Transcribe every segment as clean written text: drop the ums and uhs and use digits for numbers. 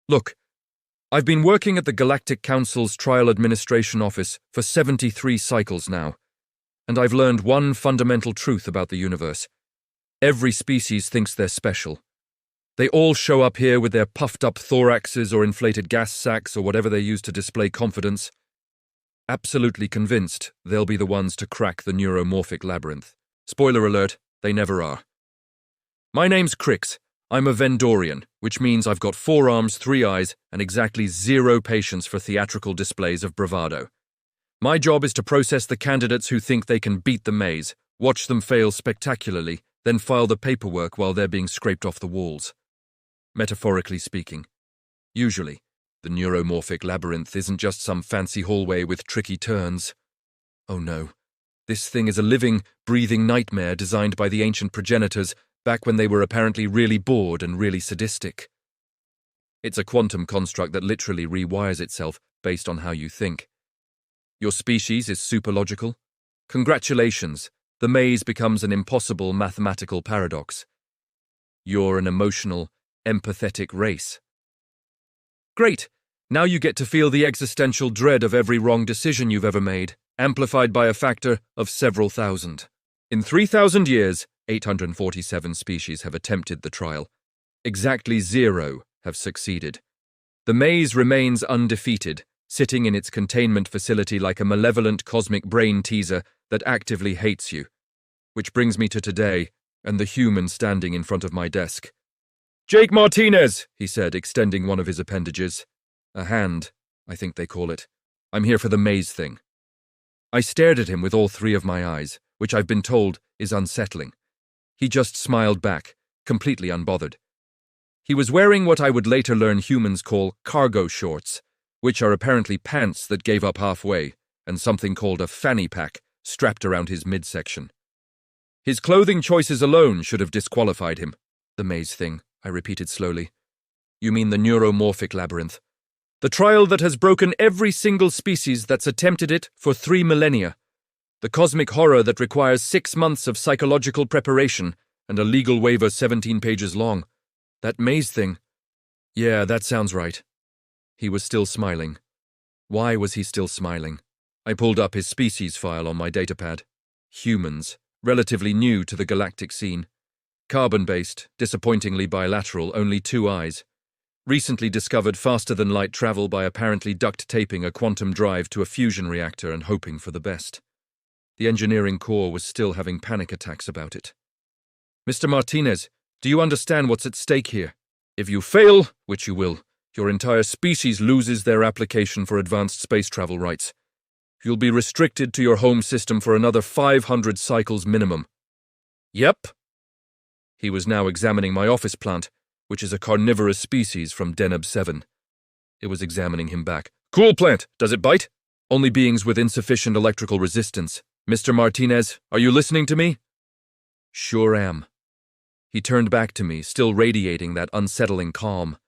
Look, I've been working at the Galactic Council's Trial Administration Office for 73 cycles now, and I've learned one fundamental truth about the universe. Every species thinks they're special. They all show up here with their puffed-up thoraxes or inflated gas sacs or whatever they use to display confidence, absolutely convinced they'll be the ones to crack the neuromorphic labyrinth. Spoiler alert, they never are. My name's Crix. I'm a Vendorian, which means I've got 4 arms, 3 eyes, and exactly 0 patience for theatrical displays of bravado. My job is to process the candidates who think they can beat the maze, watch them fail spectacularly, then file the paperwork while they're being scraped off the walls. Metaphorically speaking. Usually, the neuromorphic labyrinth isn't just some fancy hallway with tricky turns. Oh no, this thing is a living, breathing nightmare designed by the ancient progenitors back when they were apparently really bored and really sadistic. It's a quantum construct that literally rewires itself based on how you think. Your species is superlogical? Congratulations, the maze becomes an impossible mathematical paradox. You're an emotional, empathetic race. Great, now you get to feel the existential dread of every wrong decision you've ever made, amplified by a factor of several thousand. In 3,000 years, 847 species have attempted the trial. Exactly 0 have succeeded. The maze remains undefeated, sitting in its containment facility like a malevolent cosmic brain teaser that actively hates you. Which brings me to today, and the human standing in front of my desk. "Jake Martinez," he said, extending one of his appendages. A hand, I think they call it. "I'm here for the maze thing." I stared at him with all 3 of my eyes, which I've been told is unsettling. He just smiled back, completely unbothered. He was wearing what I would later learn humans call cargo shorts, which are apparently pants that gave up halfway, and something called a fanny pack strapped around his midsection. His clothing choices alone should have disqualified him. "The maze thing," I repeated slowly. "You mean the neuromorphic labyrinth. The trial that has broken every single species that's attempted it for 3 millennia. The cosmic horror that requires 6 months of psychological preparation and a legal waiver 17 pages long. That maze thing. Yeah, that sounds right." He was still smiling. Why was he still smiling? I pulled up his species file on my datapad. Humans, relatively new to the galactic scene. Carbon-based, disappointingly bilateral, only 2 eyes. Recently discovered faster-than-light travel by apparently duct-taping a quantum drive to a fusion reactor and hoping for the best. The engineering corps was still having panic attacks about it. "Mr. Martinez, do you understand what's at stake here? If you fail, which you will, your entire species loses their application for advanced space travel rights. You'll be restricted to your home system for another 500 cycles minimum." "Yep." He was now examining my office plant, which is a carnivorous species from Deneb 7. It was examining him back. "Cool plant. Does it bite?" "Only beings with insufficient electrical resistance. Mr. Martinez, are you listening to me?" "Sure am." He turned back to me, still radiating that unsettling calm.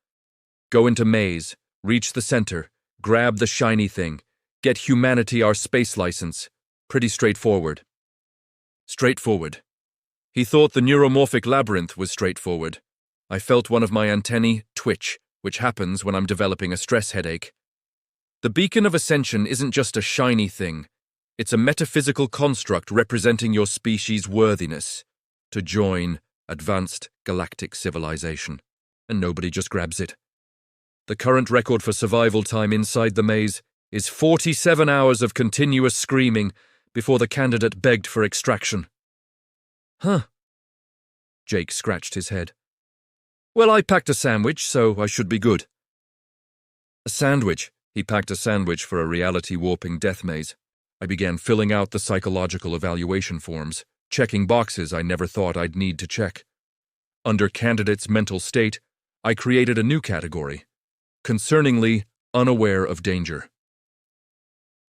"Go into maze, reach the center, grab the shiny thing, get humanity our space license. Pretty straightforward." Straightforward. He thought the neuromorphic labyrinth was straightforward. I felt one of my antennae twitch, which happens when I'm developing a stress headache. The beacon of ascension isn't just a shiny thing. It's a metaphysical construct representing your species' worthiness to join advanced galactic civilization. And nobody just grabs it. The current record for survival time inside the maze is 47 hours of continuous screaming before the candidate begged for extraction. "Huh." Jake scratched his head. "Well, I packed a sandwich, so I should be good." A sandwich. He packed a sandwich for a reality-warping death maze. I began filling out the psychological evaluation forms, checking boxes I never thought I'd need to check. Under candidate's mental state, I created a new category, concerningly unaware of danger.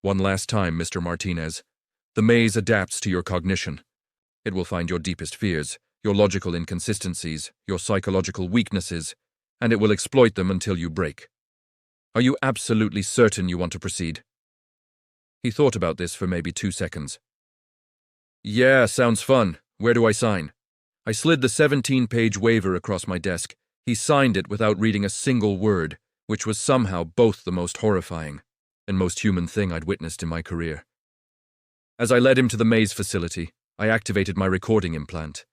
"One last time, Mr. Martinez. The maze adapts to your cognition. It will find your deepest fears, your logical inconsistencies, your psychological weaknesses, and it will exploit them until you break. Are you absolutely certain you want to proceed?" He thought about this for maybe 2 seconds. "Yeah, sounds fun. Where do I sign?" I slid the 17-page waiver across my desk. He signed it without reading a single word, which was somehow both the most horrifying and most human thing I'd witnessed in my career. As I led him to the maze facility, I activated my recording implant.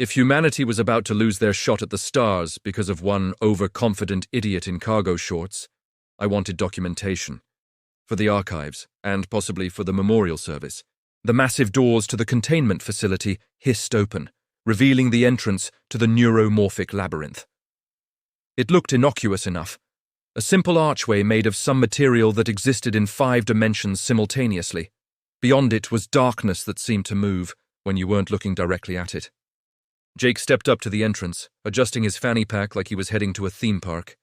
If humanity was about to lose their shot at the stars because of one overconfident idiot in cargo shorts, I wanted documentation. For the archives, and possibly for the memorial service. The massive doors to the containment facility hissed open, revealing the entrance to the neuromorphic labyrinth. It looked innocuous enough. A simple archway made of some material that existed in 5 dimensions simultaneously. Beyond it was darkness that seemed to move when you weren't looking directly at it. Jake stepped up to the entrance, adjusting his fanny pack like he was heading to a theme park.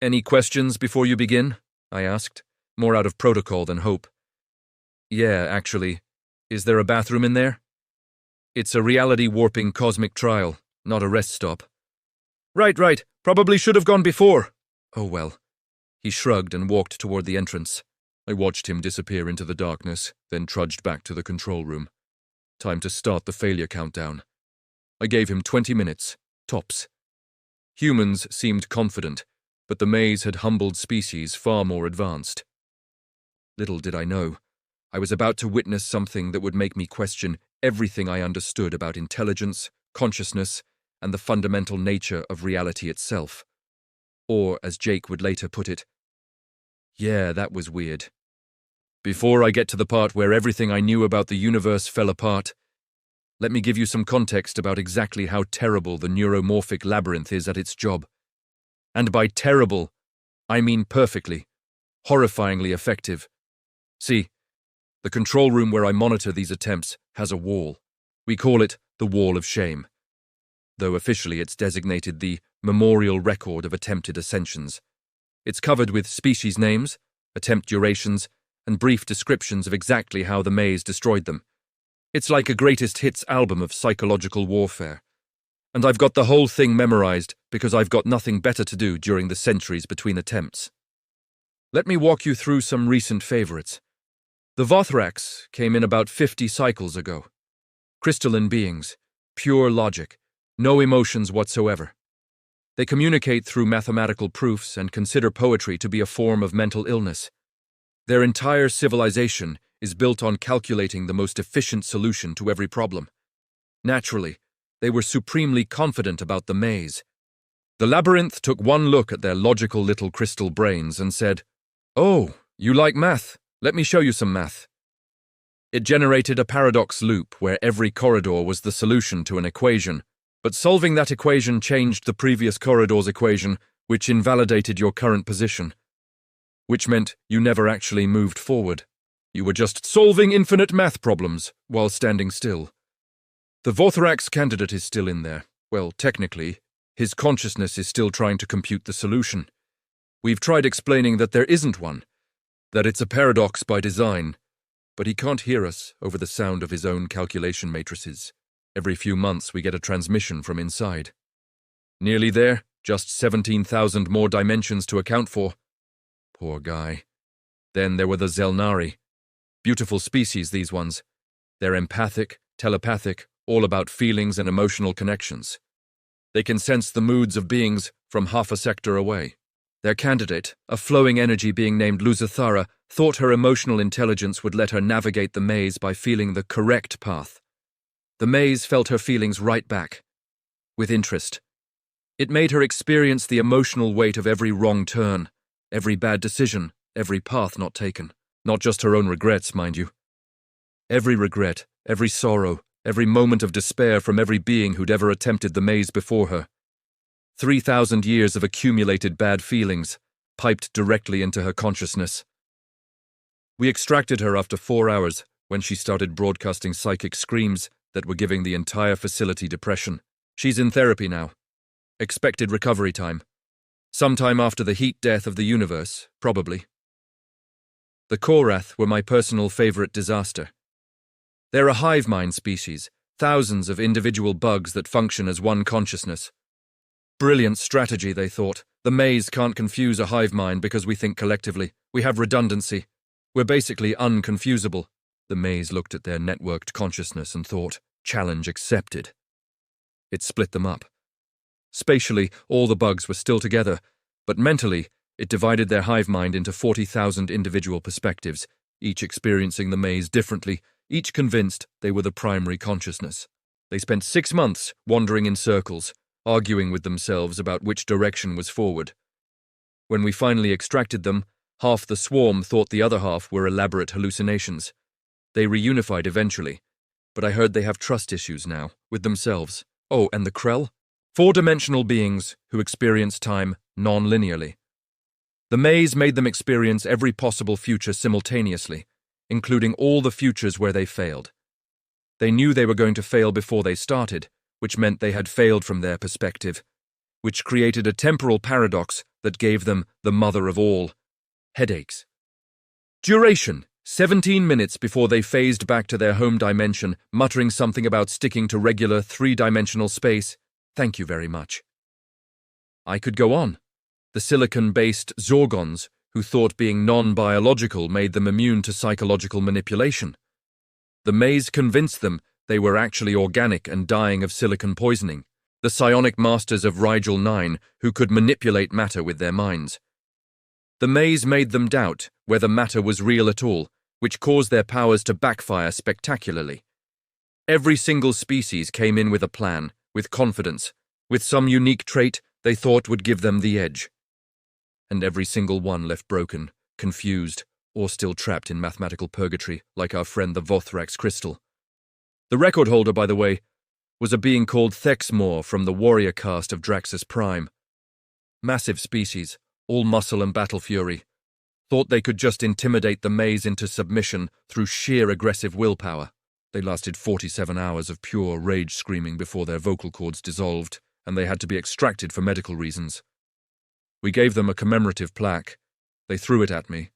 "Any questions before you begin?" I asked, more out of protocol than hope. "Yeah, actually. Is there a bathroom in there?" "It's a reality-warping cosmic trial, not a rest stop." Right. Probably should have gone before." "Oh well." He shrugged and walked toward the entrance. I watched him disappear into the darkness, then trudged back to the control room. Time to start the failure countdown. I gave him 20 minutes, tops. Humans seemed confident, but the maze had humbled species far more advanced. Little did I know, I was about to witness something that would make me question everything I understood about intelligence, consciousness, and the fundamental nature of reality itself. Or, as Jake would later put it, "Yeah, that was weird." Before I get to the part where everything I knew about the universe fell apart, let me give you some context about exactly how terrible the neuromorphic labyrinth is at its job. And by terrible, I mean perfectly, horrifyingly effective. See, the control room where I monitor these attempts has a wall. We call it the Wall of Shame, though officially it's designated the Memorial Record of Attempted Ascensions. It's covered with species names, attempt durations, and brief descriptions of exactly how the maze destroyed them. It's like a greatest hits album of psychological warfare. And I've got the whole thing memorized because I've got nothing better to do during the centuries between attempts. Let me walk you through some recent favorites. The Vothrax came in about 50 cycles ago. Crystalline beings, pure logic, no emotions whatsoever. They communicate through mathematical proofs and consider poetry to be a form of mental illness. Their entire civilization is built on calculating the most efficient solution to every problem. Naturally, they were supremely confident about the maze. The labyrinth took one look at their logical little crystal brains and said, "Oh, you like math? Let me show you some math." It generated a paradox loop where every corridor was the solution to an equation, but solving that equation changed the previous corridor's equation, which invalidated your current position. Which meant you never actually moved forward. You were just solving infinite math problems while standing still. The Vothrax candidate is still in there. Well, technically, his consciousness is still trying to compute the solution. We've tried explaining that there isn't one, that it's a paradox by design, but he can't hear us over the sound of his own calculation matrices. Every few months we get a transmission from inside. Nearly there, just 17,000 more dimensions to account for. Poor guy. Then there were the Zelnari. Beautiful species, these ones. They're empathic, telepathic, all about feelings and emotional connections. They can sense the moods of beings from half a sector away. Their candidate, a flowing energy being named Luzathara, thought her emotional intelligence would let her navigate the maze by feeling the correct path. The maze felt her feelings right back, with interest. It made her experience the emotional weight of every wrong turn, every bad decision, every path not taken. Not just her own regrets, mind you. Every regret, every sorrow, every moment of despair from every being who'd ever attempted the maze before her. 3,000 years of accumulated bad feelings, piped directly into her consciousness. We extracted her after 4 hours, when she started broadcasting psychic screams that were giving the entire facility depression. She's in therapy now. Expected recovery time. Sometime after the heat death of the universe, probably. The Korath were my personal favorite disaster. They're a hive mind species, thousands of individual bugs that function as one consciousness. Brilliant strategy, they thought. The maze can't confuse a hive mind because we think collectively. We have redundancy. We're basically unconfusable. The maze looked at their networked consciousness and thought, challenge accepted. It split them up. Spatially, all the bugs were still together, But mentally, it divided their hive mind into 40,000 individual perspectives, each experiencing the maze differently, each convinced they were the primary consciousness. They spent 6 months wandering in circles, arguing with themselves about which direction was forward. When we finally extracted them, half the swarm thought the other half were elaborate hallucinations. They reunified eventually, but I heard they have trust issues now, with themselves. Oh, and the Krell? 4-dimensional beings who experience time non-linearly. The maze made them experience every possible future simultaneously, including all the futures where they failed. They knew they were going to fail before they started, which meant they had failed from their perspective, which created a temporal paradox that gave them the mother of all headaches. Duration: 17 minutes before they phased back to their home dimension, muttering something about sticking to regular 3-dimensional space. Thank you very much. I could go on. The silicon-based Zorgons, who thought being non-biological made them immune to psychological manipulation. The maze convinced them they were actually organic and dying of silicon poisoning. The psionic masters of Rigel 9, who could manipulate matter with their minds. The maze made them doubt whether matter was real at all, which caused their powers to backfire spectacularly. Every single species came in with a plan, with confidence, with some unique trait they thought would give them the edge. And every single one left broken, confused, or still trapped in mathematical purgatory, like our friend the Vothrax crystal. The record holder, by the way, was a being called Thexmor from the warrior caste of Draxus Prime. Massive species, all muscle and battle fury, thought they could just intimidate the maze into submission through sheer aggressive willpower. They lasted 47 hours of pure rage screaming before their vocal cords dissolved, and they had to be extracted for medical reasons. We gave them a commemorative plaque. They threw it at me.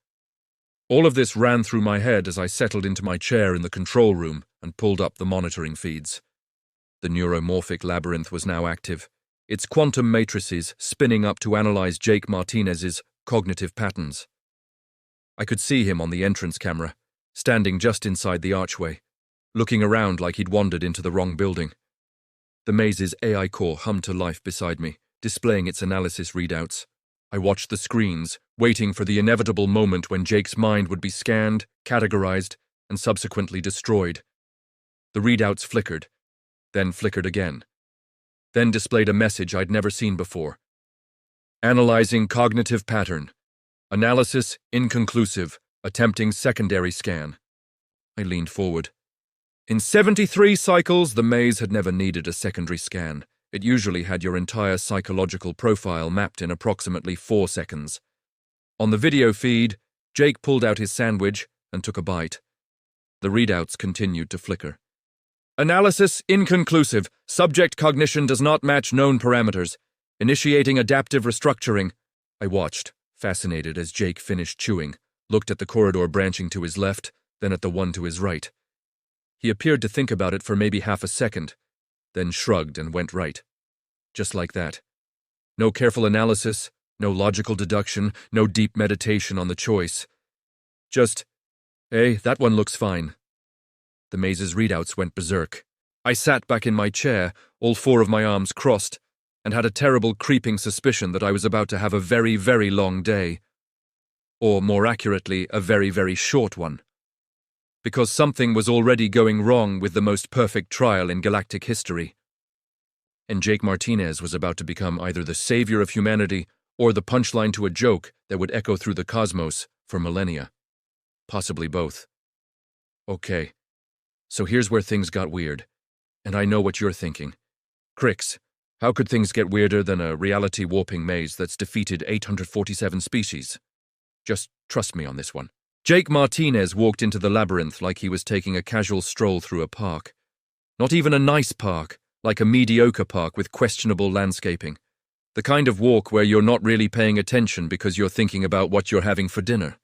All of this ran through my head as I settled into my chair in the control room and pulled up the monitoring feeds. The neuromorphic labyrinth was now active, its quantum matrices spinning up to analyze Jake Martinez's cognitive patterns. I could see him on the entrance camera, standing just inside the archway, looking around like he'd wandered into the wrong building. The maze's AI core hummed to life beside me, displaying its analysis readouts. I watched the screens, waiting for the inevitable moment when Jake's mind would be scanned, categorized, and subsequently destroyed. The readouts flickered, then flickered again, then displayed a message I'd never seen before. Analyzing cognitive pattern. Analysis inconclusive, attempting secondary scan. I leaned forward. In 73 cycles, the maze had never needed a secondary scan. It usually had your entire psychological profile mapped in approximately 4 seconds. On the video feed, Jake pulled out his sandwich and took a bite. The readouts continued to flicker. Analysis inconclusive. Subject cognition does not match known parameters. Initiating adaptive restructuring. I watched, fascinated as Jake finished chewing, looked at the corridor branching to his left, then at the one to his right. He appeared to think about it for maybe half a second, then shrugged and went right. Just like that. No careful analysis, no logical deduction, no deep meditation on the choice. Just, hey, that one looks fine. The maze's readouts went berserk. I sat back in my chair, all 4 of my arms crossed, and had a terrible creeping suspicion that I was about to have a very, very long day. Or, more accurately, a very, very short one. Because something was already going wrong with the most perfect trial in galactic history. And Jake Martinez was about to become either the savior of humanity or the punchline to a joke that would echo through the cosmos for millennia. Possibly both. Okay, so here's where things got weird. And I know what you're thinking. Crix, how could things get weirder than a reality-warping maze that's defeated 847 species? Just trust me on this one. Jake Martinez walked into the labyrinth like he was taking a casual stroll through a park. Not even a nice park, like a mediocre park with questionable landscaping. The kind of walk where you're not really paying attention because you're thinking about what you're having for dinner.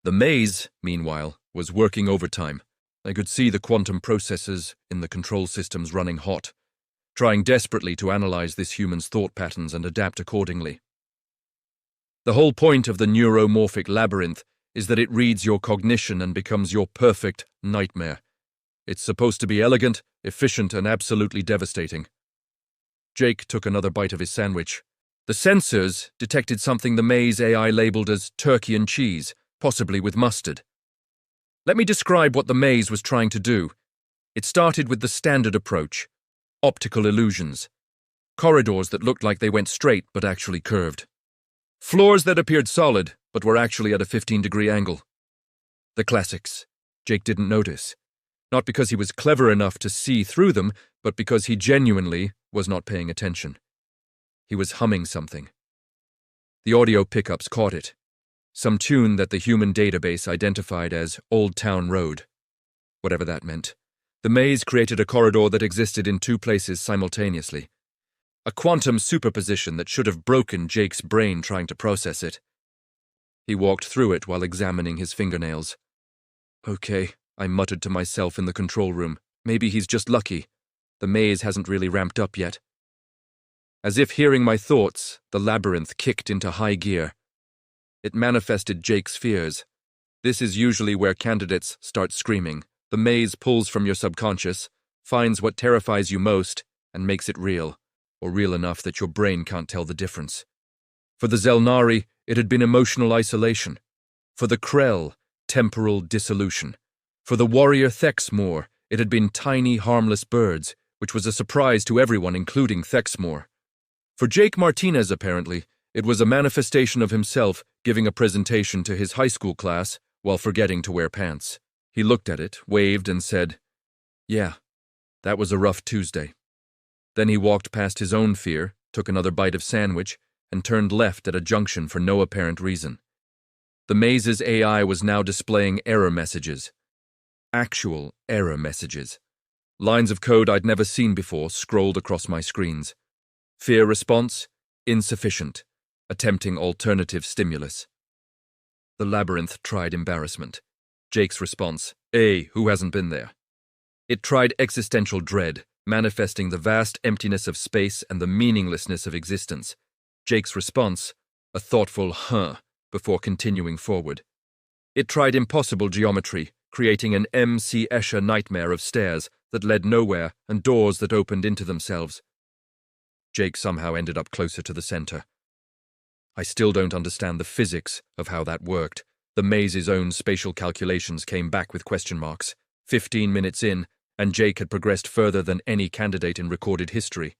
The maze, meanwhile, was working overtime. I could see the quantum processors in the control systems running hot, trying desperately to analyze this human's thought patterns and adapt accordingly. The whole point of the neuromorphic labyrinth is that it reads your cognition and becomes your perfect nightmare. It's supposed to be elegant, efficient, and absolutely devastating. Jake took another bite of his sandwich. The sensors detected something the maze AI labeled as turkey and cheese, possibly with mustard. Let me describe what the maze was trying to do. It started with the standard approach: optical illusions. Corridors that looked like they went straight but actually curved. Floors that appeared solid but were actually at a 15-degree angle. The classics. Jake didn't notice. Not because he was clever enough to see through them, but because he genuinely was not paying attention. He was humming something. The audio pickups caught it. Some tune that the human database identified as Old Town Road. Whatever that meant. The maze created a corridor that existed in two places simultaneously. A quantum superposition that should have broken Jake's brain trying to process it. He walked through it while examining his fingernails. Okay, I muttered to myself in the control room. Maybe he's just lucky. The maze hasn't really ramped up yet. As if hearing my thoughts, the labyrinth kicked into high gear. It manifested Jake's fears. This is usually where candidates start screaming. The maze pulls from your subconscious, finds what terrifies you most, and makes it real, or real enough that your brain can't tell the difference. For the Zelnari, it had been emotional isolation. For the Krell, temporal dissolution. For the warrior Thexmore, it had been tiny, harmless birds, which was a surprise to everyone, including Thexmore. For Jake Martinez, apparently, it was a manifestation of himself giving a presentation to his high school class while forgetting to wear pants. He looked at it, waved, and said, "Yeah, that was a rough Tuesday." Then he walked past his own fear, took another bite of sandwich, and turned left at a junction for no apparent reason. The maze's AI was now displaying error messages. Actual error messages. Lines of code I'd never seen before scrolled across my screens. Fear response: insufficient. Attempting alternative stimulus. The labyrinth tried embarrassment. Jake's response: who hasn't been there? It tried existential dread, manifesting the vast emptiness of space and the meaninglessness of existence. Jake's response: a thoughtful huh, before continuing forward. It tried impossible geometry, creating an M.C. Escher nightmare of stairs that led nowhere and doors that opened into themselves. Jake somehow ended up closer to the center. I still don't understand the physics of how that worked. The maze's own spatial calculations came back with question marks. 15 minutes in, and Jake had progressed further than any candidate in recorded history.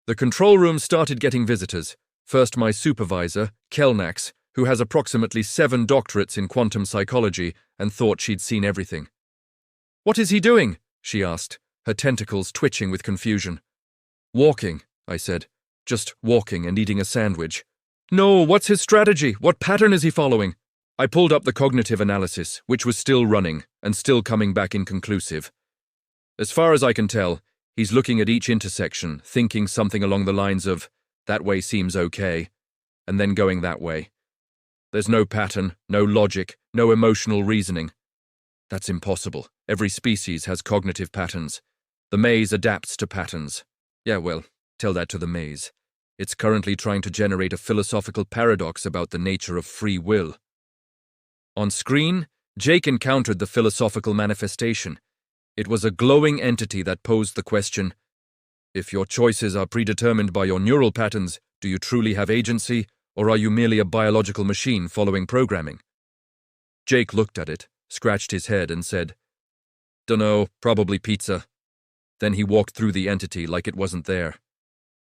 The control room started getting visitors. First my supervisor, Kelnax, who has approximately 7 doctorates in quantum psychology and thought she'd seen everything. "What is he doing?" she asked, her tentacles twitching with confusion. "Walking," I said. "Just walking and eating a sandwich." "No, what's his strategy? What pattern is he following?" I pulled up the cognitive analysis, which was still running and still coming back inconclusive. As far as I can tell, he's looking at each intersection, thinking something along the lines of, "That way seems okay," and then going that way. There's no pattern, no logic, no emotional reasoning. That's impossible. Every species has cognitive patterns. The maze adapts to patterns. Yeah, well, tell that to the maze. It's currently trying to generate a philosophical paradox about the nature of free will. On screen, Jake encountered the philosophical manifestation. It was a glowing entity that posed the question: if your choices are predetermined by your neural patterns, do you truly have agency, or are you merely a biological machine following programming? Jake looked at it, scratched his head, and said, "Dunno, probably pizza." Then he walked through the entity like it wasn't there.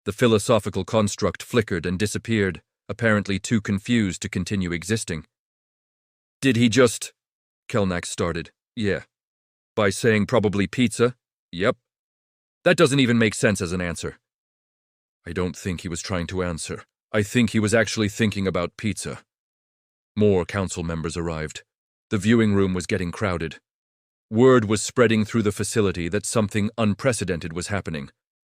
The philosophical construct flickered and disappeared, apparently too confused to continue existing. "Did he just—" Kelnax started. "Yeah." "By saying probably pizza?" "Yep." "That doesn't even make sense as an answer." "I don't think he was trying to answer. I think he was actually thinking about pizza." More council members arrived. The viewing room was getting crowded. Word was spreading through the facility that something unprecedented was happening.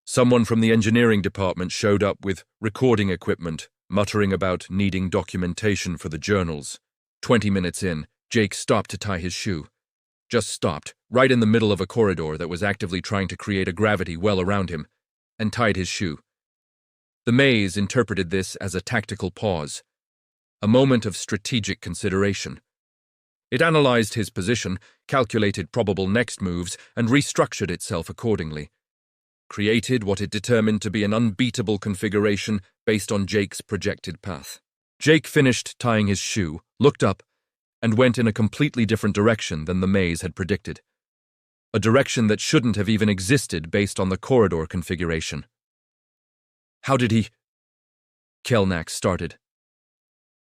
Someone from the engineering department showed up with recording equipment, muttering about needing documentation for the journals. 20 minutes in, Jake stopped to tie his shoe. Just stopped, right in the middle of a corridor that was actively trying to create a gravity well around him, and tied his shoe. The maze interpreted this as a tactical pause, a moment of strategic consideration. It analyzed his position, calculated probable next moves, and restructured itself accordingly. created what it determined to be an unbeatable configuration based on Jake's projected path. Jake finished tying his shoe, looked up, and went in a completely different direction than the maze had predicted. A direction that shouldn't have even existed based on the corridor configuration. How did he... Kelnack started.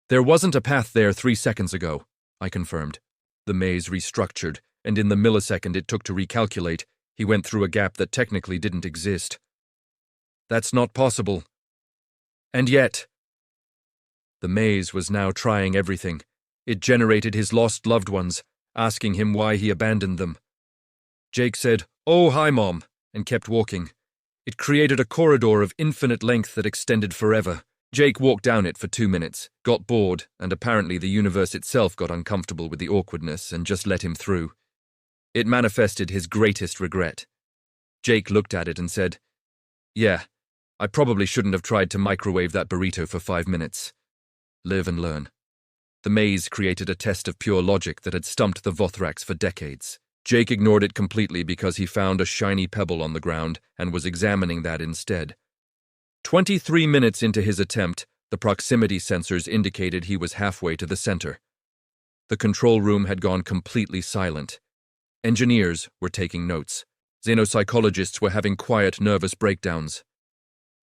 There wasn't a path there 3 seconds ago, I confirmed. The maze restructured, and in the millisecond it took to recalculate, he went through a gap that technically didn't exist. That's not possible. And yet... The maze was now trying everything. It generated his lost loved ones, asking him why he abandoned them. Jake said, "Oh, hi, Mom," and kept walking. It created a corridor of infinite length that extended forever. Jake walked down it for 2 minutes, got bored, and apparently the universe itself got uncomfortable with the awkwardness and just let him through. It manifested his greatest regret. Jake looked at it and said, "Yeah, I probably shouldn't have tried to microwave that burrito for 5 minutes. Live and learn." The maze created a test of pure logic that had stumped the Vothrax for decades. Jake ignored it completely because he found a shiny pebble on the ground and was examining that instead. 23 minutes into his attempt, the proximity sensors indicated he was halfway to the center. The control room had gone completely silent. Engineers were taking notes. Xenopsychologists were having quiet, nervous breakdowns.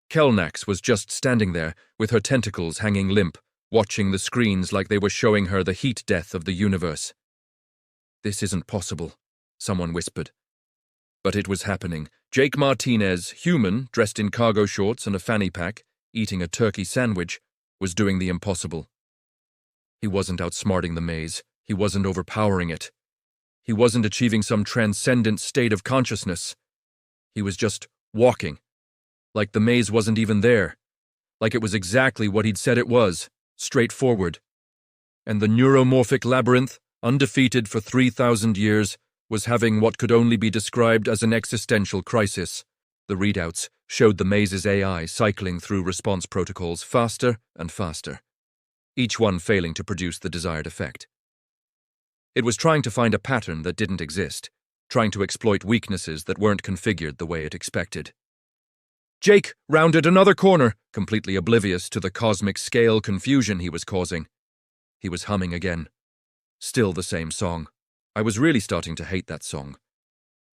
Kelnax was just standing there, with her tentacles hanging limp, watching the screens like they were showing her the heat death of the universe. "This isn't possible," someone whispered. But it was happening. Jake Martinez, human, dressed in cargo shorts and a fanny pack, eating a turkey sandwich, was doing the impossible. He wasn't outsmarting the maze. He wasn't overpowering it. He wasn't achieving some transcendent state of consciousness. He was just walking. Like the maze wasn't even there. Like it was exactly what he'd said it was. Straightforward. And the neuromorphic labyrinth, undefeated for 3,000 years, was having what could only be described as an existential crisis. The readouts showed the maze's AI cycling through response protocols faster and faster, each one failing to produce the desired effect. It was trying to find a pattern that didn't exist, trying to exploit weaknesses that weren't configured the way it expected. Jake rounded another corner, completely oblivious to the cosmic scale confusion he was causing. He was humming again. Still the same song. I was really starting to hate that song.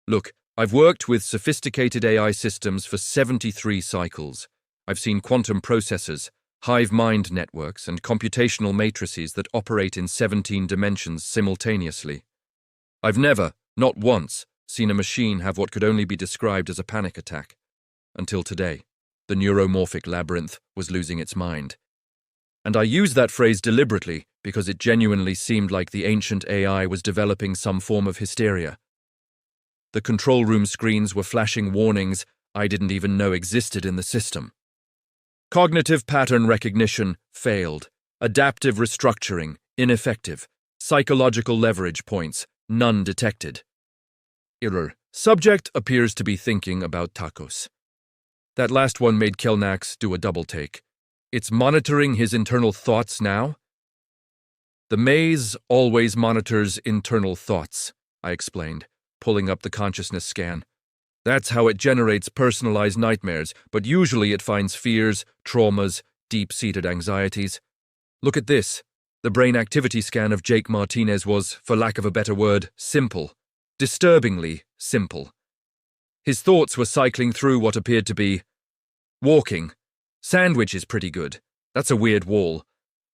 Look, I've worked with sophisticated AI systems for 73 cycles. I've seen quantum processors, hive mind networks, and computational matrices that operate in 17 dimensions simultaneously. I've never, not once, seen a machine have what could only be described as a panic attack. Until today, the neuromorphic labyrinth was losing its mind. And I use that phrase deliberately because it genuinely seemed like the ancient AI was developing some form of hysteria. The control room screens were flashing warnings I didn't even know existed in the system. Cognitive pattern recognition failed. Adaptive restructuring ineffective. Psychological leverage points none detected. Error. Subject appears to be thinking about tacos. That last one made Kelnax do a double take. It's monitoring his internal thoughts now? The maze always monitors internal thoughts, I explained, pulling up the consciousness scan. That's how it generates personalized nightmares, but usually it finds fears, traumas, deep-seated anxieties. Look at this. The brain activity scan of Jake Martinez was, for lack of a better word, simple. Disturbingly simple. His thoughts were cycling through what appeared to be walking. Sandwich is pretty good. That's a weird wall.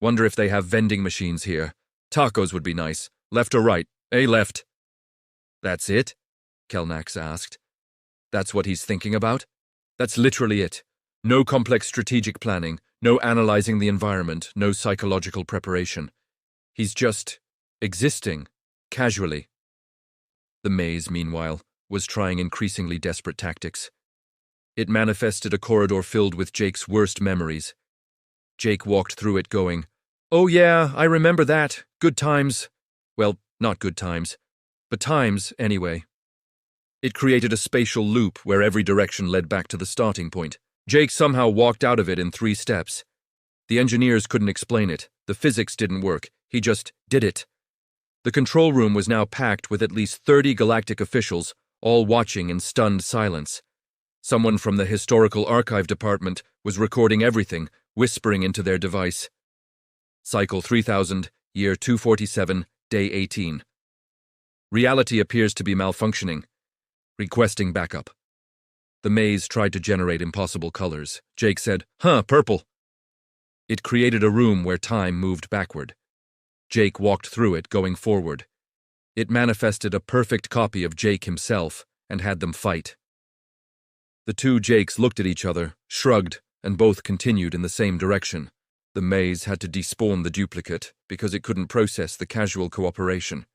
Wonder if they have vending machines here. Tacos would be nice. Left or right? Left. That's it? Kelnax asked. That's what he's thinking about? That's literally it. No complex strategic planning, no analyzing the environment, no psychological preparation. He's just existing, casually. The maze, meanwhile, was trying increasingly desperate tactics. It manifested a corridor filled with Jake's worst memories. Jake walked through it going, "Oh yeah, I remember that. Good times." Well, not good times, but times anyway. It created a spatial loop where every direction led back to the starting point. Jake somehow walked out of it in 3 steps. The engineers couldn't explain it. The physics didn't work. He just did it. The control room was now packed with at least 30 galactic officials, all watching in stunned silence. Someone from the historical archive department was recording everything, whispering into their device. Cycle 3000, year 247, day 18. Reality appears to be malfunctioning. Requesting backup. The maze tried to generate impossible colors. Jake said, Purple. It created a room where time moved backward. Jake walked through it, going forward. It manifested a perfect copy of Jake himself and had them fight. The two Jakes looked at each other, shrugged, and both continued in the same direction. The maze had to despawn the duplicate because it couldn't process the casual cooperation.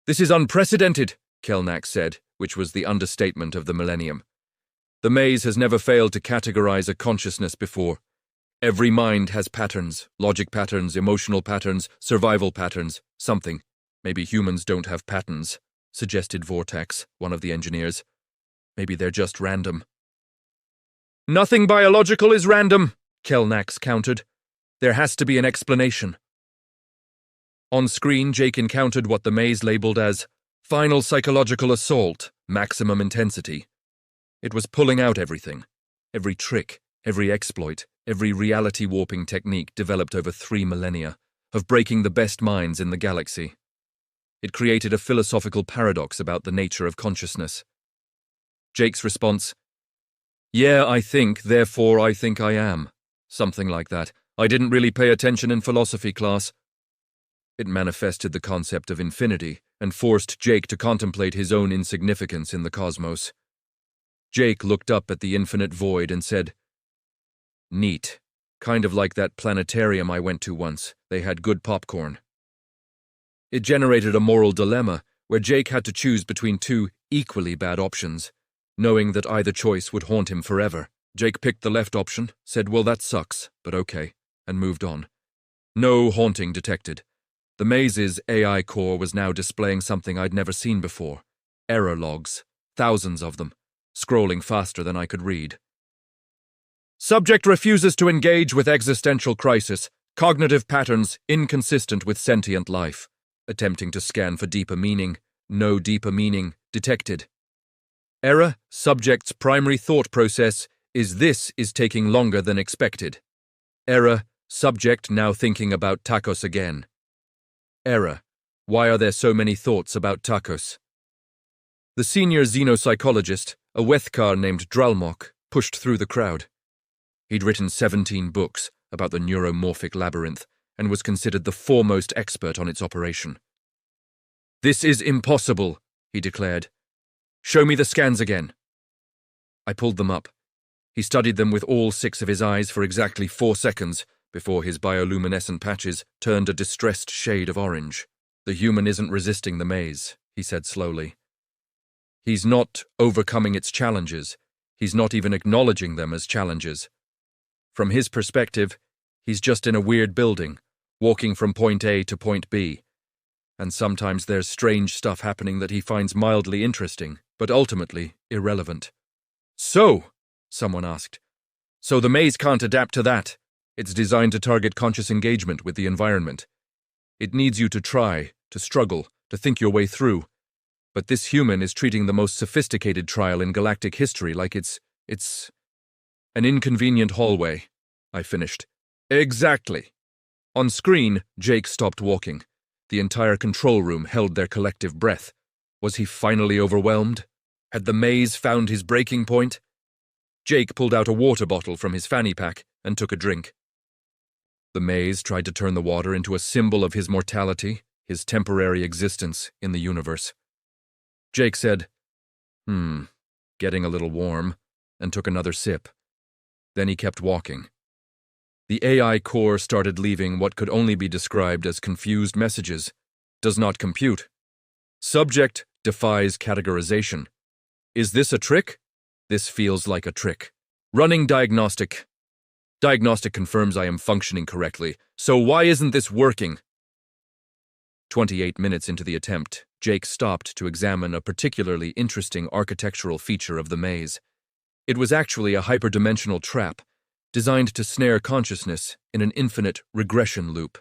"This is unprecedented," Kelnack said, which was the understatement of the millennium. "The maze has never failed to categorize a consciousness before. Every mind has patterns, logic patterns, emotional patterns, survival patterns, something. Maybe humans don't have patterns," suggested Vortex, one of the engineers. "Maybe they're just random." "Nothing biological is random," Kelnax countered. "There has to be an explanation." On screen, Jake encountered what the maze labeled as final psychological assault, maximum intensity. It was pulling out everything. Every trick, every exploit, every reality-warping technique developed over 3 millennia, of breaking the best minds in the galaxy. It created a philosophical paradox about the nature of consciousness. Jake's response, "Yeah, I think, therefore I think I am." Something like that. "I didn't really pay attention in philosophy class." It manifested the concept of infinity and forced Jake to contemplate his own insignificance in the cosmos. Jake looked up at the infinite void and said, "Neat. Kind of like that planetarium I went to once. They had good popcorn." It generated a moral dilemma where Jake had to choose between two equally bad options, knowing that either choice would haunt him forever. Jake picked the left option, said, "Well, that sucks, but okay," and moved on. No haunting detected. The maze's AI core was now displaying something I'd never seen before. Error logs, thousands of them, scrolling faster than I could read. "Subject refuses to engage with existential crisis, cognitive patterns inconsistent with sentient life. Attempting to scan for deeper meaning, no deeper meaning detected. Error, subject's primary thought process is this is taking longer than expected. Error, subject now thinking about tacos again. Error, why are there so many thoughts about tacos?" The senior xenopsychologist, a Wethkar named Dralmok, pushed through the crowd. He'd written 17 books about the neuromorphic labyrinth and was considered the foremost expert on its operation. "This is impossible," he declared. "Show me the scans again." I pulled them up. He studied them with all 6 of his eyes for exactly 4 seconds before his bioluminescent patches turned a distressed shade of orange. "The human isn't resisting the maze," he said slowly. "He's not overcoming its challenges. He's not even acknowledging them as challenges. From his perspective, he's just in a weird building, walking from point A to point B. And sometimes there's strange stuff happening that he finds mildly interesting, but ultimately irrelevant." "So," someone asked, "so the maze can't adapt to that. It's designed to target conscious engagement with the environment. It needs you to try, to struggle, to think your way through. But this human is treating the most sophisticated trial in galactic history like it's an inconvenient hallway," I finished. "Exactly." On screen, Jake stopped walking. The entire control room held their collective breath. Was he finally overwhelmed? Had the maze found his breaking point? Jake pulled out a water bottle from his fanny pack and took a drink. The maze tried to turn the water into a symbol of his mortality, his temporary existence in the universe. Jake said, getting a little warm, and took another sip. Then he kept walking. The AI core started leaving what could only be described as confused messages. "Does not compute. Subject defies categorization. Is this a trick? This feels like a trick. Running diagnostic. Diagnostic confirms I am functioning correctly, so why isn't this working?" 28 minutes into the attempt, Jake stopped to examine a particularly interesting architectural feature of the maze. It was actually a hyperdimensional trap, designed to snare consciousness in an infinite regression loop.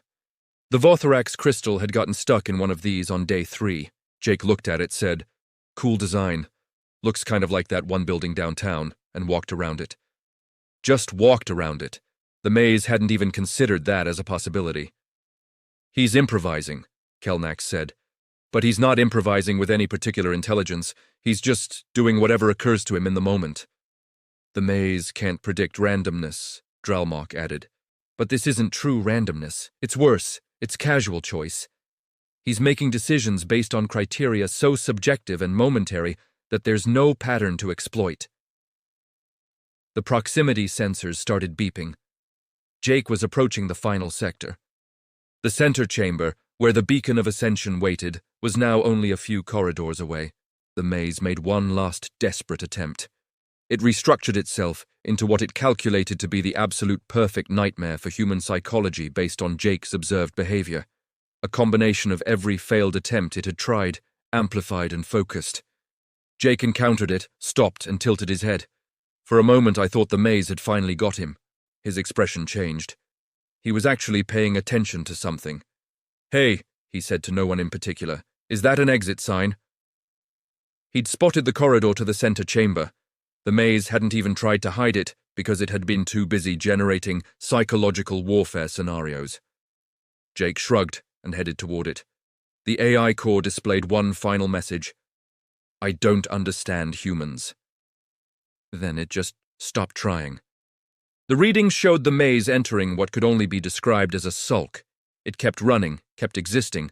The Vothorax crystal had gotten stuck in one of these on day 3. Jake looked at it, said, "Cool design. Looks kind of like that one building downtown, and walked around it. Just walked around it. The maze hadn't even considered that as a possibility. He's improvising, Kelnack said. But he's not improvising with any particular intelligence. He's just doing whatever occurs to him in the moment. The maze can't predict randomness, Dralmok added. But this isn't true randomness. It's worse. It's casual choice. He's making decisions based on criteria so subjective and momentary that there's no pattern to exploit. The proximity sensors started beeping. Jake was approaching the final sector. The center chamber, where the beacon of ascension waited, was now only a few corridors away. The maze made one last desperate attempt. It restructured itself into what it calculated to be the absolute perfect nightmare for human psychology based on Jake's observed behavior. A combination of every failed attempt it had tried, amplified and focused. Jake encountered it, stopped and tilted his head. For a moment I thought the maze had finally got him. His expression changed. He was actually paying attention to something. "Hey," he said to no one in particular, "is that an exit sign?" He'd spotted the corridor to the center chamber. The maze hadn't even tried to hide it because it had been too busy generating psychological warfare scenarios. Jake shrugged and headed toward it. The AI core displayed one final message. "I don't understand humans." Then it just stopped trying. The readings showed the maze entering what could only be described as a sulk. It kept running, kept existing,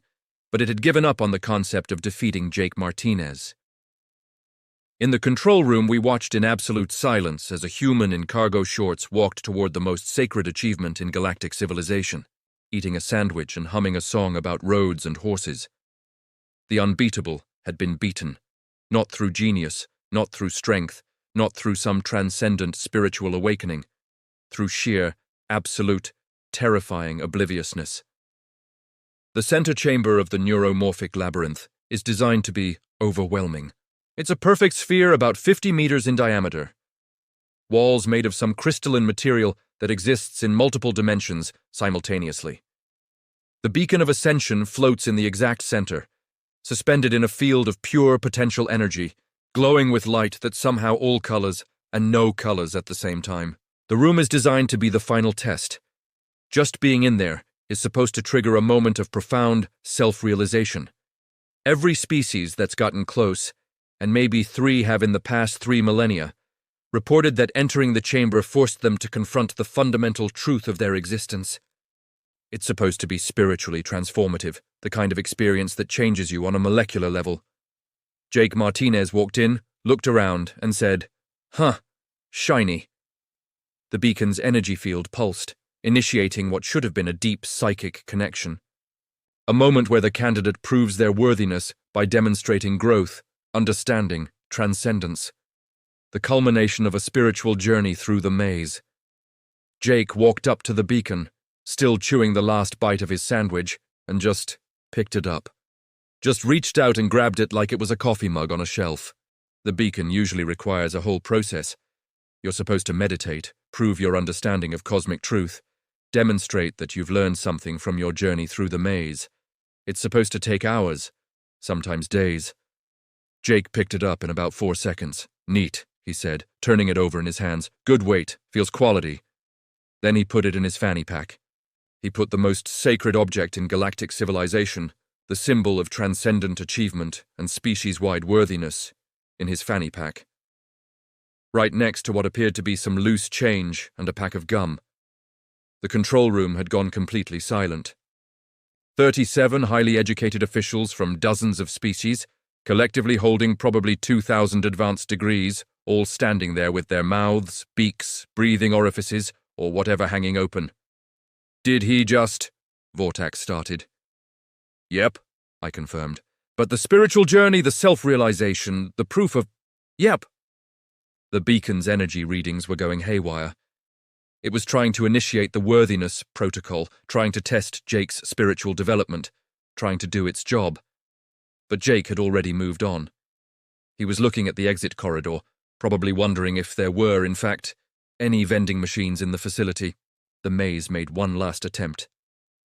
but it had given up on the concept of defeating Jake Martinez. In the control room, we watched in absolute silence as a human in cargo shorts walked toward the most sacred achievement in galactic civilization, eating a sandwich and humming a song about roads and horses. The unbeatable had been beaten, not through genius, not through strength, not through some transcendent spiritual awakening, through sheer, absolute, terrifying obliviousness. The center chamber of the neuromorphic labyrinth is designed to be overwhelming. It's a perfect sphere about 50 meters in diameter. Walls made of some crystalline material that exists in multiple dimensions simultaneously. The beacon of ascension floats in the exact center, suspended in a field of pure potential energy, glowing with light that's somehow all colors and no colors at the same time. The room is designed to be the final test. Just being in there is supposed to trigger a moment of profound self-realization. Every species that's gotten close, and maybe 3 have in the past 3 millennia, reported that entering the chamber forced them to confront the fundamental truth of their existence. It's supposed to be spiritually transformative, the kind of experience that changes you on a molecular level. Jake Martinez walked in, looked around, and said, "Huh, shiny." The beacon's energy field pulsed, initiating what should have been a deep psychic connection. A moment where the candidate proves their worthiness by demonstrating growth, understanding, transcendence. The culmination of a spiritual journey through the maze. Jake walked up to the beacon, still chewing the last bite of his sandwich, and just picked it up. Just reached out and grabbed it like it was a coffee mug on a shelf. The beacon usually requires a whole process. You're supposed to meditate, prove your understanding of cosmic truth, demonstrate that you've learned something from your journey through the maze. It's supposed to take hours, sometimes days. Jake picked it up in about 4 seconds. "Neat," he said, turning it over in his hands. "Good weight, feels quality." Then he put it in his fanny pack. He put the most sacred object in galactic civilization, the symbol of transcendent achievement and species-wide worthiness, in his fanny pack. Right next to what appeared to be some loose change and a pack of gum. The control room had gone completely silent. 37 highly educated officials from dozens of species, collectively holding probably 2,000 advanced degrees, all standing there with their mouths, beaks, breathing orifices, or whatever hanging open. "Did he just—" Vortax started. "Yep," I confirmed. "But the spiritual journey, the self-realization, the proof of—" "Yep." The beacon's energy readings were going haywire. It was trying to initiate the worthiness protocol, trying to test Jake's spiritual development, trying to do its job. But Jake had already moved on. He was looking at the exit corridor, probably wondering if there were, in fact, any vending machines in the facility. The maze made one last attempt.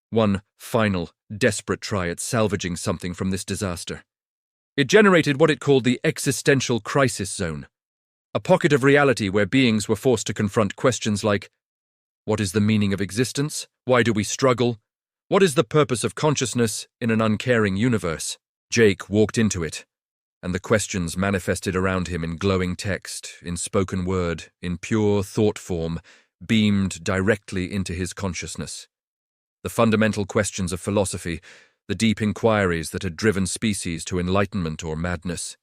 One final, desperate try at salvaging something from this disaster. It generated what it called the existential crisis zone, a pocket of reality where beings were forced to confront questions like, what is the meaning of existence? Why do we struggle? What is the purpose of consciousness in an uncaring universe? Jake walked into it, and the questions manifested around him in glowing text, in spoken word, in pure thought form, beamed directly into his consciousness. The fundamental questions of philosophy, the deep inquiries that had driven species to enlightenment or madness.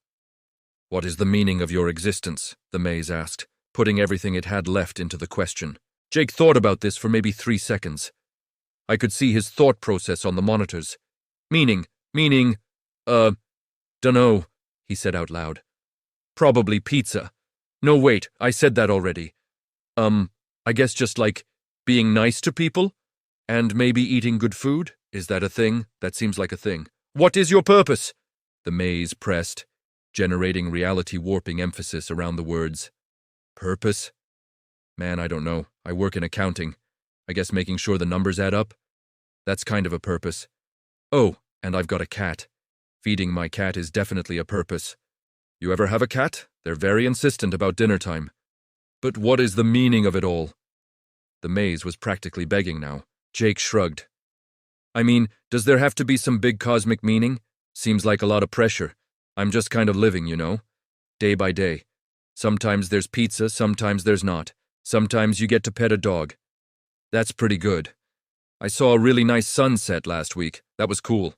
What is the meaning of your existence? The maze asked, putting everything it had left into the question. Jake thought about this for maybe 3 seconds. I could see his thought process on the monitors. Meaning, dunno, he said out loud. Probably pizza. No, wait, I said that already. I guess just like being nice to people? And maybe eating good food? Is that a thing? That seems like a thing. What is your purpose? The maze pressed, generating reality-warping emphasis around the words. Purpose? Man, I don't know. I work in accounting. I guess making sure the numbers add up? That's kind of a purpose. Oh, and I've got a cat. Feeding my cat is definitely a purpose. You ever have a cat? They're very insistent about dinner time. But what is the meaning of it all? The maze was practically begging now. Jake shrugged. I mean, does there have to be some big cosmic meaning? Seems like a lot of pressure. I'm just kind of living, you know? Day by day. Sometimes there's pizza, sometimes there's not. Sometimes you get to pet a dog. That's pretty good. I saw a really nice sunset last week. That was cool.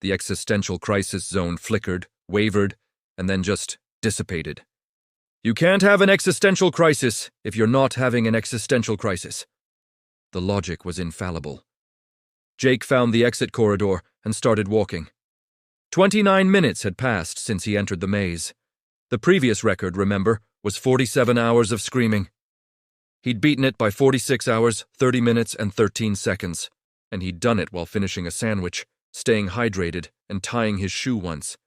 The existential crisis zone flickered, wavered, and then just dissipated. You can't have an existential crisis if you're not having an existential crisis. The logic was infallible. Jake found the exit corridor and started walking. 29 minutes had passed since he entered the maze. The previous record, remember, was 47 hours of screaming. He'd beaten it by 46 hours, 30 minutes, and 13 seconds, and he'd done it while finishing a sandwich, staying hydrated, and tying his shoe once.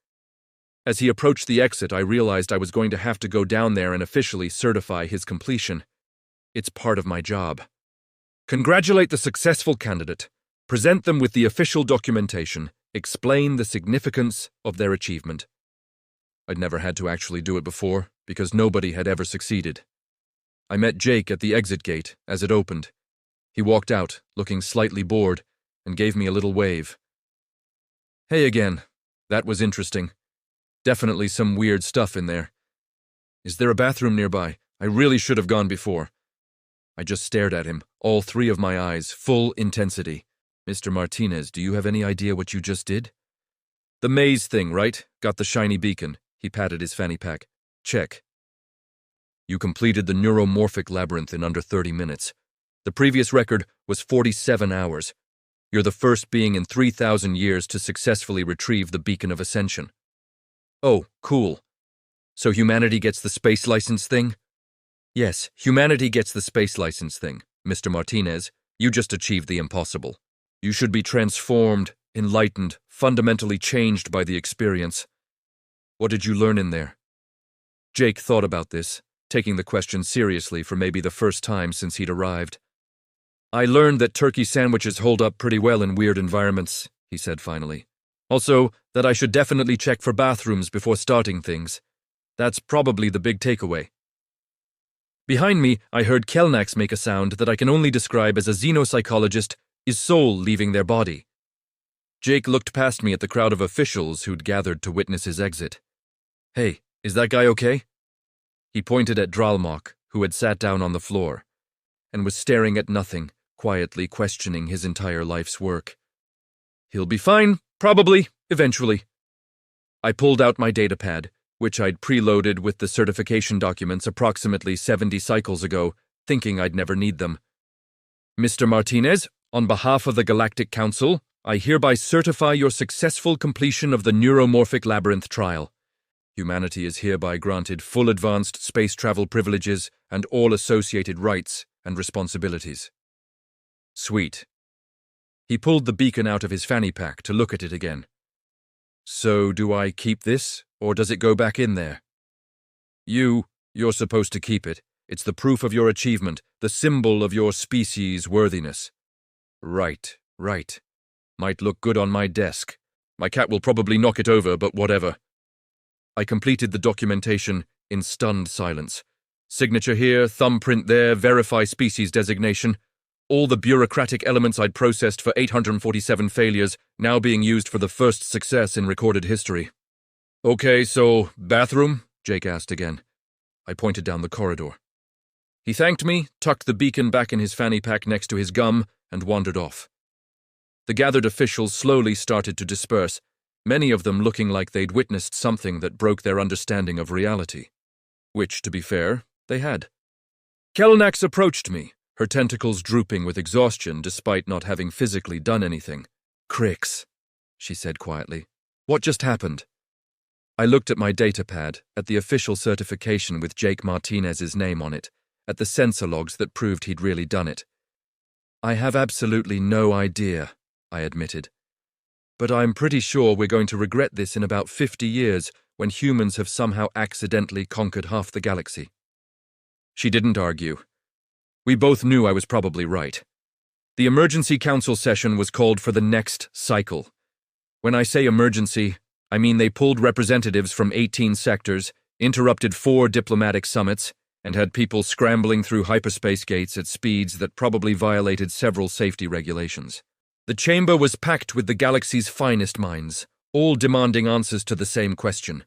As he approached the exit, I realized I was going to have to go down there and officially certify his completion. It's part of my job. Congratulate the successful candidate. Present them with the official documentation. Explain the significance of their achievement. I'd never had to actually do it before, because nobody had ever succeeded. I met Jake at the exit gate as it opened. He walked out, looking slightly bored, and gave me a little wave. Hey again. That was interesting. Definitely some weird stuff in there. Is there a bathroom nearby? I really should have gone before. I just stared at him, all 3 of my eyes, full intensity. Mr. Martinez, do you have any idea what you just did? The maze thing, right? Got the shiny beacon. He patted his fanny pack. Check. You completed the neuromorphic labyrinth in under 30 minutes. The previous record was 47 hours. You're the first being in 3,000 years to successfully retrieve the beacon of ascension. Oh, cool. So humanity gets the space license thing? Yes, humanity gets the space license thing. Mr. Martinez, you just achieved the impossible. You should be transformed, enlightened, fundamentally changed by the experience. What did you learn in there? Jake thought about this, taking the question seriously for maybe the first time since he'd arrived. I learned that turkey sandwiches hold up pretty well in weird environments, he said finally. Also, that I should definitely check for bathrooms before starting things. That's probably the big takeaway. Behind me, I heard Kelnax make a sound that I can only describe as a xenopsychologist is soul leaving their body. Jake looked past me at the crowd of officials who'd gathered to witness his exit. Hey, is that guy okay? He pointed at Dralmok, who had sat down on the floor, and was staring at nothing, quietly questioning his entire life's work. He'll be fine, probably, eventually. I pulled out my datapad, which I'd preloaded with the certification documents approximately 70 cycles ago, thinking I'd never need them. Mr. Martinez, on behalf of the Galactic Council, I hereby certify your successful completion of the neuromorphic labyrinth trial. Humanity is hereby granted full advanced space travel privileges and all associated rights and responsibilities. Sweet. He pulled the beacon out of his fanny pack to look at it again. So do I keep this, or does it go back in there? You're supposed to keep it. It's the proof of your achievement, the symbol of your species' worthiness. Right. Might look good on my desk. My cat will probably knock it over, but whatever. I completed the documentation in stunned silence. Signature here, thumbprint there, verify species designation. All the bureaucratic elements I'd processed for 847 failures now being used for the first success in recorded history. Okay, so, bathroom? Jake asked again. I pointed down the corridor. He thanked me, tucked the beacon back in his fanny pack next to his gum, and wandered off. The gathered officials slowly started to disperse, many of them looking like they'd witnessed something that broke their understanding of reality. Which, to be fair, they had. Kelnax approached me, her tentacles drooping with exhaustion despite not having physically done anything. Crix, she said quietly. What just happened? I looked at my datapad, at the official certification with Jake Martinez's name on it, at the sensor logs that proved he'd really done it. I have absolutely no idea, I admitted. But I'm pretty sure we're going to regret this in about 50 years when humans have somehow accidentally conquered half the galaxy. She didn't argue. We both knew I was probably right. The emergency council session was called for the next cycle. When I say emergency, I mean they pulled representatives from 18 sectors, interrupted 4 diplomatic summits, and had people scrambling through hyperspace gates at speeds that probably violated several safety regulations. The chamber was packed with the galaxy's finest minds, all demanding answers to the same question.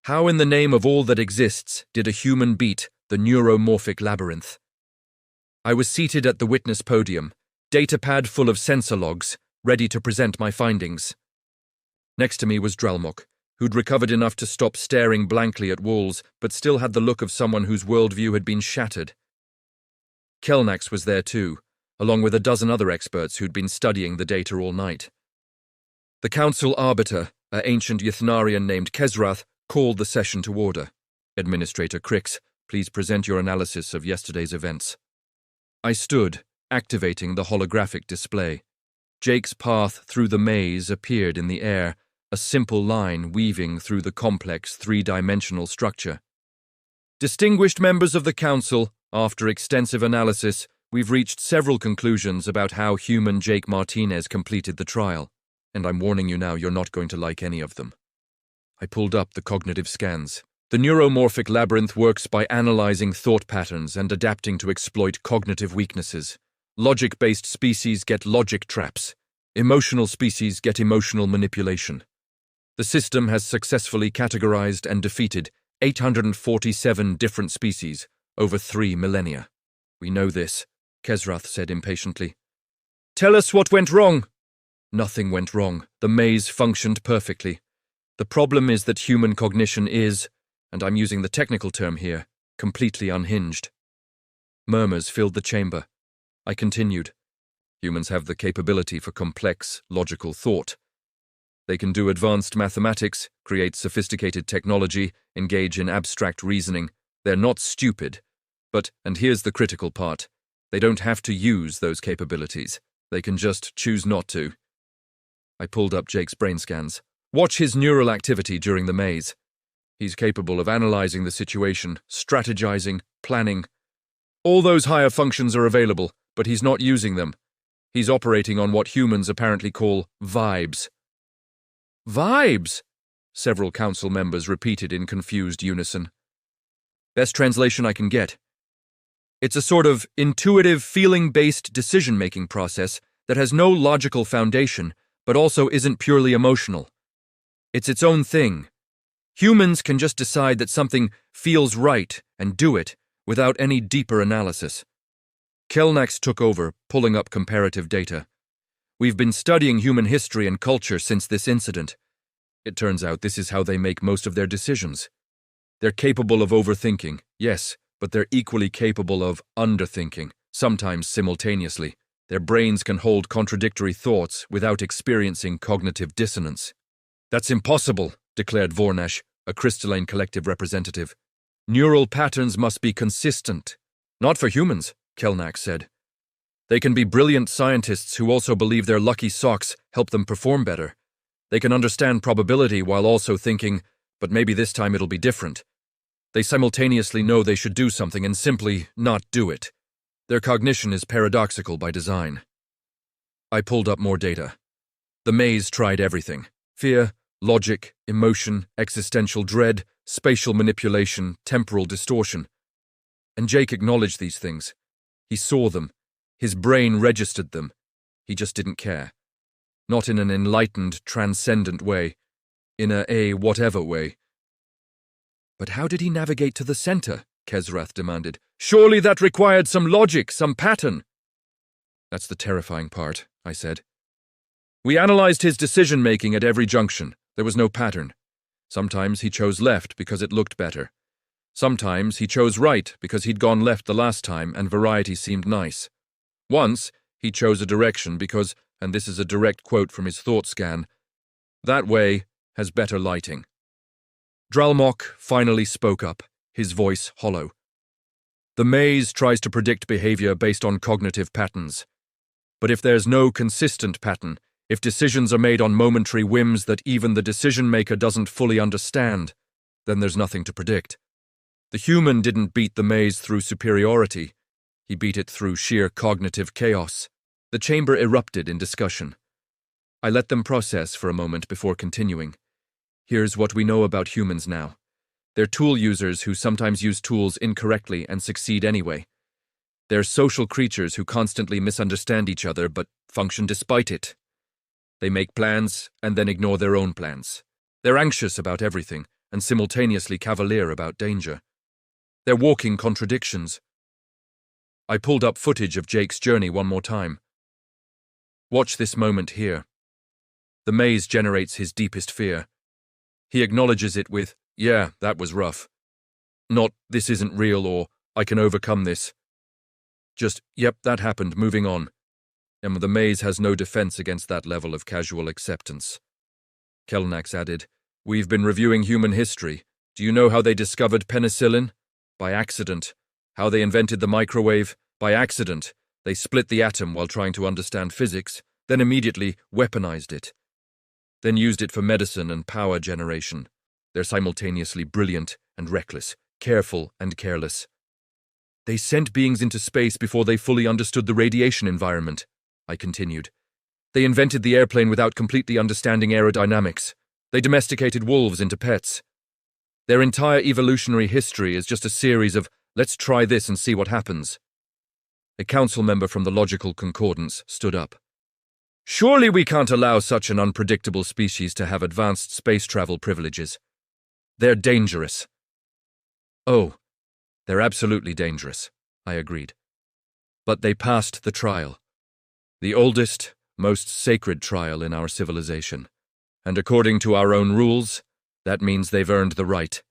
How in the name of all that exists did a human beat the neuromorphic labyrinth? I was seated at the witness podium, datapad full of sensor logs, ready to present my findings. Next to me was Drelmok, who'd recovered enough to stop staring blankly at walls, but still had the look of someone whose worldview had been shattered. Kelnax was there too, along with a dozen other experts who'd been studying the data all night. The council arbiter, an ancient Ythnarian named Kesrath, called the session to order. Administrator Crix, please present your analysis of yesterday's events. I stood, activating the holographic display. Jake's path through the maze appeared in the air, a simple line weaving through the complex three-dimensional structure. Distinguished members of the council, after extensive analysis, we've reached several conclusions about how human Jake Martinez completed the trial, and I'm warning you now you're not going to like any of them. I pulled up the cognitive scans. The neuromorphic labyrinth works by analyzing thought patterns and adapting to exploit cognitive weaknesses. Logic-based species get logic traps. Emotional species get emotional manipulation. The system has successfully categorized and defeated 847 different species over 3 millennia. We know this, Kesrath said impatiently. Tell us what went wrong. Nothing went wrong. The maze functioned perfectly. The problem is that human cognition is, and I'm using the technical term here, completely unhinged. Murmurs filled the chamber. I continued. Humans have the capability for complex, logical thought. They can do advanced mathematics, create sophisticated technology, engage in abstract reasoning. They're not stupid. But, and here's the critical part, they don't have to use those capabilities. They can just choose not to. I pulled up Jake's brain scans. Watch his neural activity during the maze. He's capable of analyzing the situation, strategizing, planning. All those higher functions are available, but he's not using them. He's operating on what humans apparently call vibes. Vibes? Several council members repeated in confused unison. Best translation I can get. It's a sort of intuitive, feeling-based decision-making process that has no logical foundation, but also isn't purely emotional. It's its own thing. Humans can just decide that something feels right and do it without any deeper analysis. Kelnax took over, pulling up comparative data. We've been studying human history and culture since this incident. It turns out this is how they make most of their decisions. They're capable of overthinking, yes, but they're equally capable of underthinking, sometimes simultaneously. Their brains can hold contradictory thoughts without experiencing cognitive dissonance. That's impossible, declared Vornash, a crystalline collective representative. Neural patterns must be consistent. Not for humans, Kelnax said. They can be brilliant scientists who also believe their lucky socks help them perform better. They can understand probability while also thinking, but maybe this time it'll be different. They simultaneously know they should do something and simply not do it. Their cognition is paradoxical by design. I pulled up more data. The maze tried everything. Fear, Logic, emotion, existential dread, spatial manipulation, temporal distortion. And Jake acknowledged these things. He saw them. His brain registered them. He just didn't care. Not in an enlightened, transcendent way. In a whatever way. But how did he navigate to the center? Kesrath demanded. Surely that required some logic, some pattern. That's the terrifying part, I said. We analyzed his decision-making at every junction. There was no pattern. Sometimes he chose left because it looked better. Sometimes he chose right because he'd gone left the last time and variety seemed nice. Once, he chose a direction because, and this is a direct quote from his thought scan, that way has better lighting. Dralmok finally spoke up, his voice hollow. The maze tries to predict behavior based on cognitive patterns. But if there's no consistent pattern, if decisions are made on momentary whims that even the decision-maker doesn't fully understand, then there's nothing to predict. The human didn't beat the maze through superiority. He beat it through sheer cognitive chaos. The chamber erupted in discussion. I let them process for a moment before continuing. Here's what we know about humans now. They're tool users who sometimes use tools incorrectly and succeed anyway. They're social creatures who constantly misunderstand each other but function despite it. They make plans and then ignore their own plans. They're anxious about everything and simultaneously cavalier about danger. They're walking contradictions. I pulled up footage of Jake's journey one more time. Watch this moment here. The maze generates his deepest fear. He acknowledges it with, yeah, that was rough. Not, this isn't real or, I can overcome this. Just, yep, that happened, moving on. And the maze has no defense against that level of casual acceptance. Kelnax added, we've been reviewing human history. Do you know how they discovered penicillin? By accident. How they invented the microwave? By accident. They split the atom while trying to understand physics, then immediately weaponized it. Then used it for medicine and power generation. They're simultaneously brilliant and reckless, careful and careless. They sent beings into space before they fully understood the radiation environment, I continued. They invented the airplane without completely understanding aerodynamics. They domesticated wolves into pets. Their entire evolutionary history is just a series of, let's try this and see what happens. A council member from the Logical Concordance stood up. Surely we can't allow such an unpredictable species to have advanced space travel privileges. They're dangerous. Oh, they're absolutely dangerous, I agreed. But they passed the trial. The oldest, most sacred trial in our civilization. And according to our own rules, that means they've earned the right.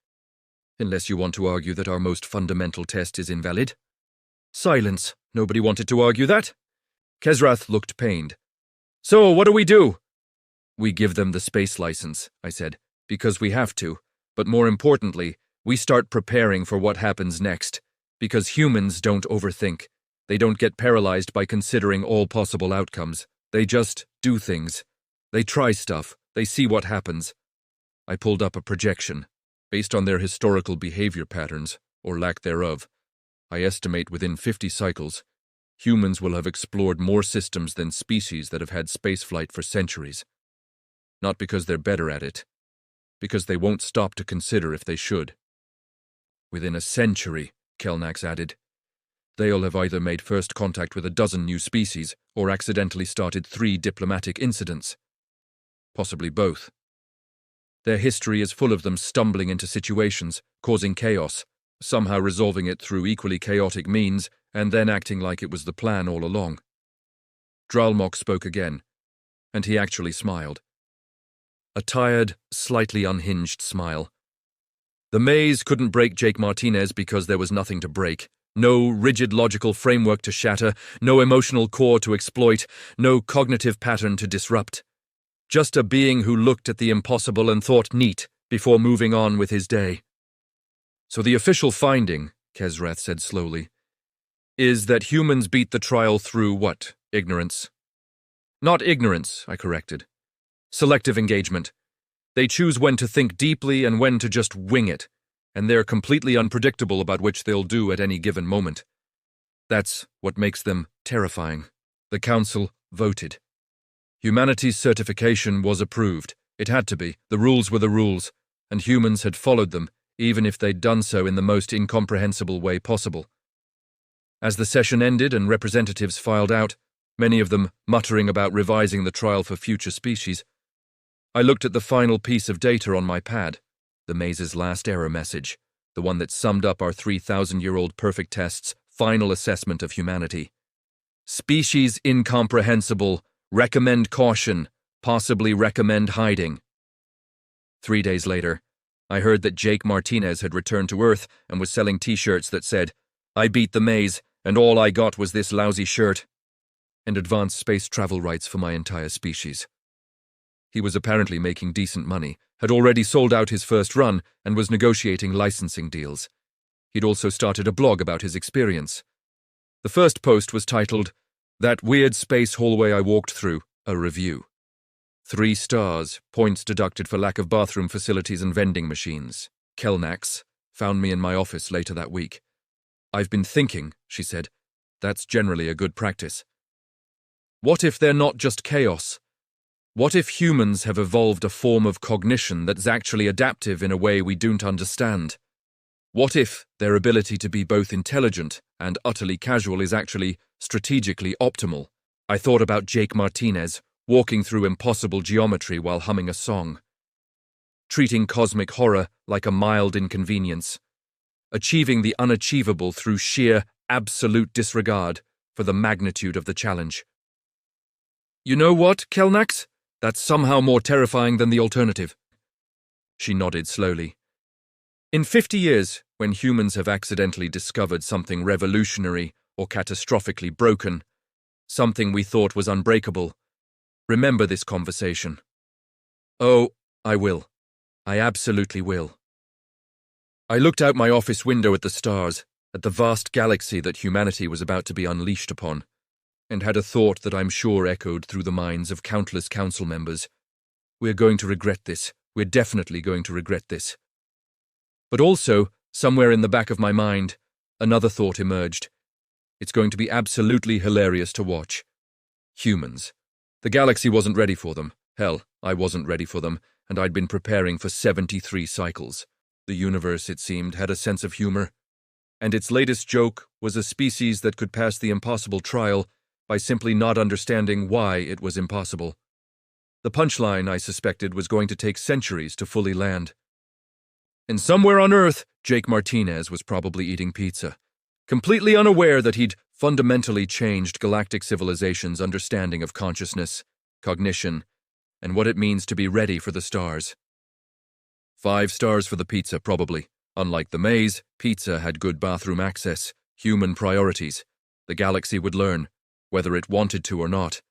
Unless you want to argue that our most fundamental test is invalid. Silence. Nobody wanted to argue that. Kesrath looked pained. So, what do we do? We give them the space license, I said, because we have to. But more importantly, we start preparing for what happens next. Because humans don't overthink. They don't get paralyzed by considering all possible outcomes. They just do things. They try stuff. They see what happens. I pulled up a projection. Based on their historical behavior patterns, or lack thereof, I estimate within 50 cycles, humans will have explored more systems than species that have had spaceflight for centuries. Not because they're better at it, because they won't stop to consider if they should. Within a century, Kelnax added, they'll have either made first contact with a dozen new species or accidentally started 3 diplomatic incidents. Possibly both. Their history is full of them stumbling into situations, causing chaos, somehow resolving it through equally chaotic means, and then acting like it was the plan all along. Dralmok spoke again, and he actually smiled. A tired, slightly unhinged smile. The maze couldn't break Jake Martinez because there was nothing to break. No rigid logical framework to shatter, no emotional core to exploit, no cognitive pattern to disrupt. Just a being who looked at the impossible and thought neat before moving on with his day. So the official finding, Kesrath said slowly, is that humans beat the trial through what? Ignorance. Not ignorance, I corrected. Selective engagement. They choose when to think deeply and when to just wing it, and they're completely unpredictable about which they'll do at any given moment. That's what makes them terrifying. The Council voted. Humanity's certification was approved, It had to be. The rules were the rules, and humans had followed them, even if they'd done so in the most incomprehensible way possible. As the session ended and representatives filed out, many of them muttering about revising the trial for future species, I looked at the final piece of data on my pad, the maze's last error message, the one that summed up our 3,000-year-old perfect test's final assessment of humanity. Species incomprehensible, recommend caution, possibly recommend hiding. 3 days later, I heard that Jake Martinez had returned to Earth and was selling t-shirts that said, "I beat the maze, and all I got was this lousy shirt," and advanced space travel rights for my entire species. He was apparently making decent money, had already sold out his first run, and was negotiating licensing deals. He'd also started a blog about his experience. The first post was titled, "That Weird Space Hallway I Walked Through, a Review." 3 stars, points deducted for lack of bathroom facilities and vending machines. Kelnax found me in my office later that week. "I've been thinking," she said. "That's generally a good practice. What if they're not just chaos? What if humans have evolved a form of cognition that's actually adaptive in a way we don't understand? What if their ability to be both intelligent and utterly casual is actually strategically optimal?" I thought about Jake Martinez walking through impossible geometry while humming a song, treating cosmic horror like a mild inconvenience, achieving the unachievable through sheer, absolute disregard for the magnitude of the challenge. "You know what, Kelnax? That's somehow more terrifying than the alternative." She nodded slowly. "In 50 years, when humans have accidentally discovered something revolutionary or catastrophically broken, something we thought was unbreakable, remember this conversation." "Oh, I will. I absolutely will." I looked out my office window at the stars, at the vast galaxy that humanity was about to be unleashed upon, and had a thought that I'm sure echoed through the minds of countless council members. We're going to regret this. We're definitely going to regret this. But also, somewhere in the back of my mind, another thought emerged. It's going to be absolutely hilarious to watch. Humans. The galaxy wasn't ready for them. Hell, I wasn't ready for them, and I'd been preparing for 73 cycles. The universe, it seemed, had a sense of humor. And its latest joke was a species that could pass the impossible trial by simply not understanding why it was impossible. The punchline, I suspected, was going to take centuries to fully land. And somewhere on Earth, Jake Martinez was probably eating pizza, completely unaware that he'd fundamentally changed galactic civilization's understanding of consciousness, cognition, and what it means to be ready for the stars. 5 stars for the pizza, probably. Unlike the maze, pizza had good bathroom access, human priorities. The galaxy would learn, whether it wanted to or not.